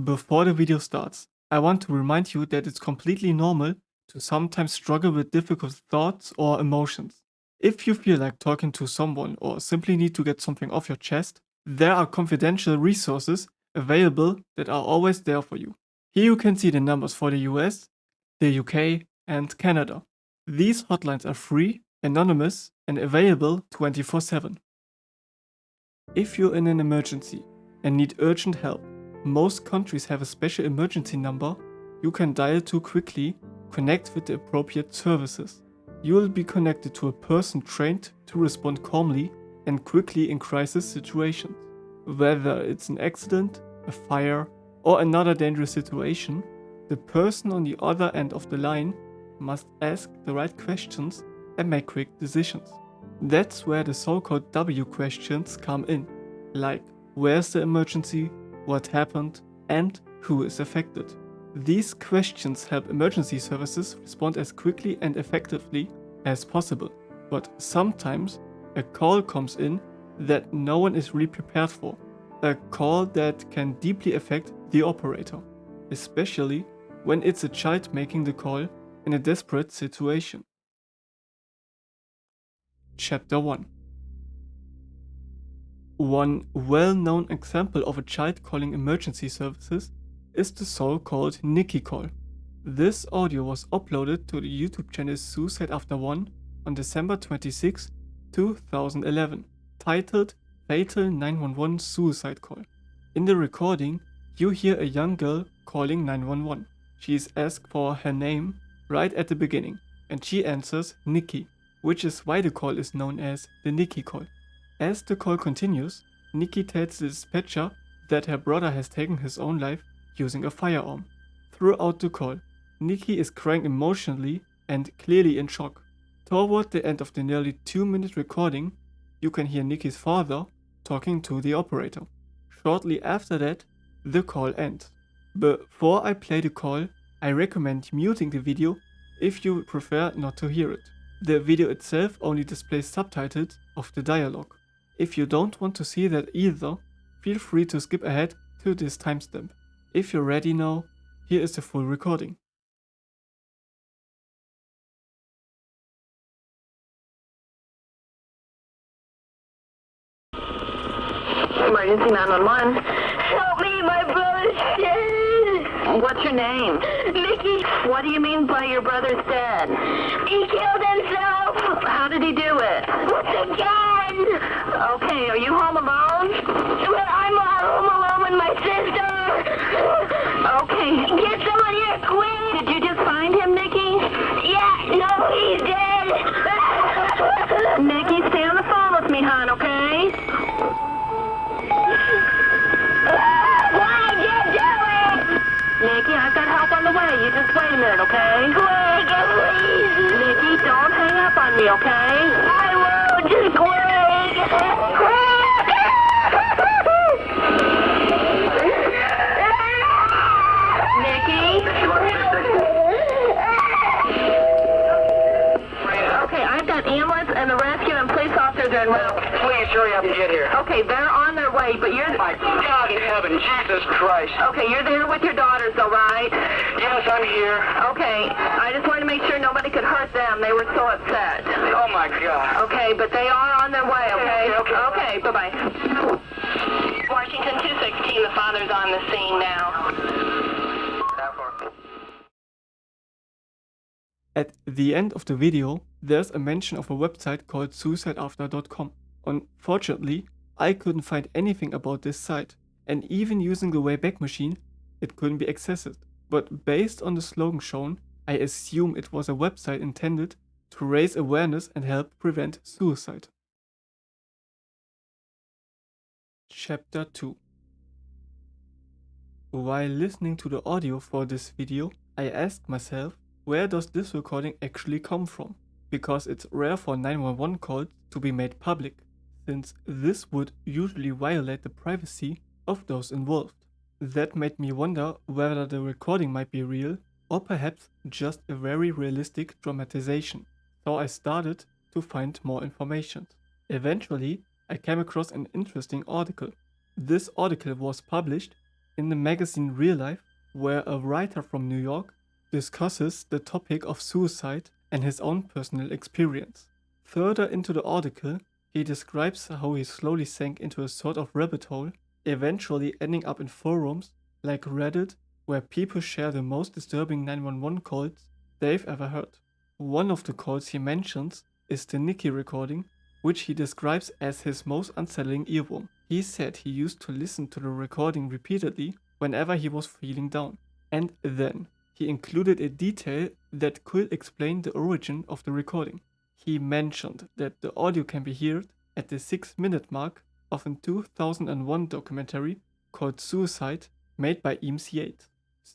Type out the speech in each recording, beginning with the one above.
Before the video starts, I want to remind you that it's completely normal to sometimes struggle with difficult thoughts or emotions. If you feel like talking to someone or simply need to get something off your chest, there are confidential resources available that are always there for you. Here you can see the numbers for the US, the UK, and Canada. These hotlines are free, anonymous, and available 24/7. If you're in an emergency and need urgent help, most countries have a special emergency number you can dial to quickly connect with the appropriate services. You will be connected to a person trained to respond calmly and quickly in crisis situations. Whether it's an accident, a fire, or another dangerous situation, the person on the other end of the line must ask the right questions and make quick decisions. That's where the so-called W questions come in, like where's the emergency, what happened, and who is affected. These questions help emergency services respond as quickly and effectively as possible, but sometimes a call comes in that no one is really prepared for, a call that can deeply affect the operator, especially when it's a child making the call in a desperate situation. Chapter 1. One well-known example of a child calling emergency services is the so-called Nikki call. This audio was uploaded to the YouTube channel Suicide After One on December 26, 2011, titled Fatal 911 Suicide Call. In the recording, you hear a young girl calling 911. She is asked for her name right at the beginning, and she answers Nikki, which is why the call is known as the Nikki call. As the call continues, Nikki tells the dispatcher that her brother has taken his own life using a firearm. Throughout the call, Nikki is crying emotionally and clearly in shock. Toward the end of the nearly 2-minute recording, you can hear Nikki's father talking to the operator. Shortly after that, the call ends. Before I play the call, I recommend muting the video if you prefer not to hear it. The video itself only displays subtitles of the dialogue. If you don't want to see that either, feel free to skip ahead to this timestamp. If you're ready now, here is the full recording. Emergency 911. Help me, my brother's dead. What's your name? Mickey, What do you mean by your brother's dead? he killed himself How did he do it? with a gun. Okay, are you home alone? Well, I'm home alone with my sister. Okay. Get someone here quick. Did you just find him, Nikki? Yeah, no, he's dead. Nikki, stay on the phone with me, hon, okay? Why'd you do it? Nikki, I've got help on the way. You just wait a minute, okay? Quick, please. Nikki, don't hang up on me, okay? I won't. Just quick. Nikki? Okay, I've got ambulance and the rescue and police officers are en route. Please hurry up and get here. Okay, they're on their way, but you're... My God in heaven, Jesus Christ. Okay, you're there with your daughters, though, right? Yes, I'm here. Okay, I just wanted to make sure nobody could hurt them. They were so upset. Oh, my God. Okay, but they are on their way, okay? Okay, okay. Okay, bye-bye. Washington 216, the father's on the scene now. At the end of the video, there's a mention of a website called suicideafter.com. Unfortunately, I couldn't find anything about this site, and even using the Wayback Machine, it couldn't be accessed. But based on the slogan shown, I assume it was a website intended to raise awareness and help prevent suicide. Chapter 2. While listening to the audio for this video, I asked myself, where does this recording actually come from? Because it's rare for 911 calls to be made public, since this would usually violate the privacy of those involved. That made me wonder whether the recording might be real, or perhaps just a very realistic dramatization. So I started to find more information. Eventually, I came across an interesting article. This article was published in the magazine Real Life, where a writer from New York discusses the topic of suicide and his own personal experience. Further into the article, he describes how he slowly sank into a sort of rabbit hole, eventually ending up in forums like Reddit, where people share the most disturbing 911 calls they've ever heard. One of the calls he mentions is the Nikki recording, which he describes as his most unsettling earworm. He said he used to listen to the recording repeatedly whenever he was feeling down. And then, he included a detail that could explain the origin of the recording. He mentioned that the audio can be heard at the 6-minute mark of a 2001 documentary called Suicide, made by Eames Yates.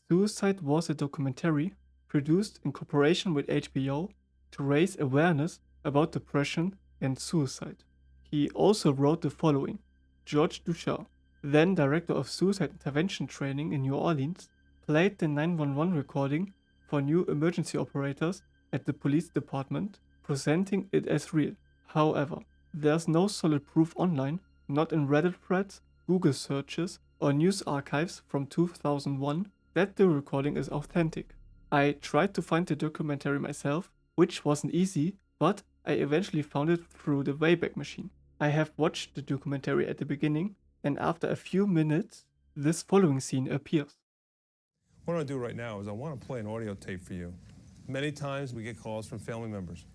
Suicide was a documentary produced in cooperation with HBO to raise awareness about depression and suicide. He also wrote the following. George Duchar, then director of suicide intervention training in New Orleans, played the 911 recording for new emergency operators at the police department, presenting it as real. However, there's no solid proof online, not in Reddit threads, Google searches, or news archives from 2001, that the recording is authentic. I tried to find the documentary myself, which wasn't easy, but I eventually found it through the Wayback Machine. I have watched the documentary at the beginning, and after a few minutes, this following scene appears. What I want to do right now is I want to play an audio tape for you. Many times we get calls from family members.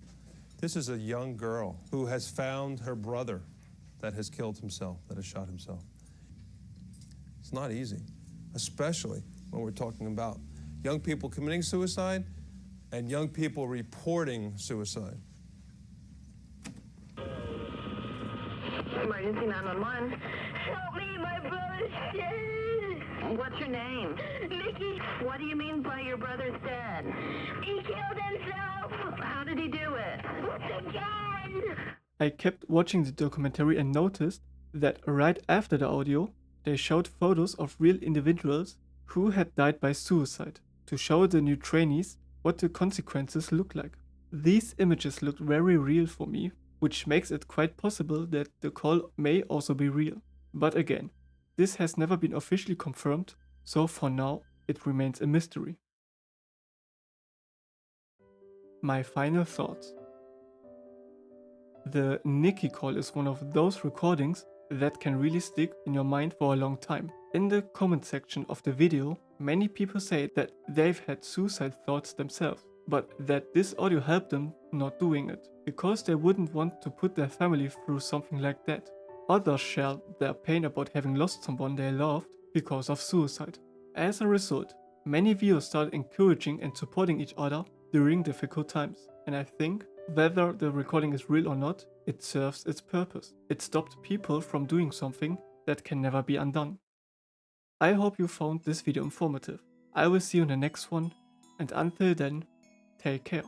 This is a young girl who has found her brother that has killed himself, that has shot himself. It's not easy, especially when we're talking about young people committing suicide and young people reporting suicide. Emergency 911. Help me, my brother's dead. What's your name? Mickey, What do you mean by your brother's dead? he killed himself. How did he do it? With a gun. I kept watching the documentary and noticed that right after the audio, they showed photos of real individuals who had died by suicide to show the new trainees what the consequences look like. These images looked very real for me, which makes it quite possible that the call may also be real. But again, this has never been officially confirmed, so for now it remains a mystery. My final thoughts. The Nikki call is one of those recordings that can really stick in your mind for a long time. In the comment section of the video, many people say that they've had suicide thoughts themselves, but that this audio helped them not doing it, because they wouldn't want to put their family through something like that. Others share their pain about having lost someone they loved because of suicide. As a result, many viewers started encouraging and supporting each other during difficult times, and I think whether the recording is real or not, it serves its purpose. It stopped people from doing something that can never be undone. I hope you found this video informative. I will see you in the next one, and until then, take care.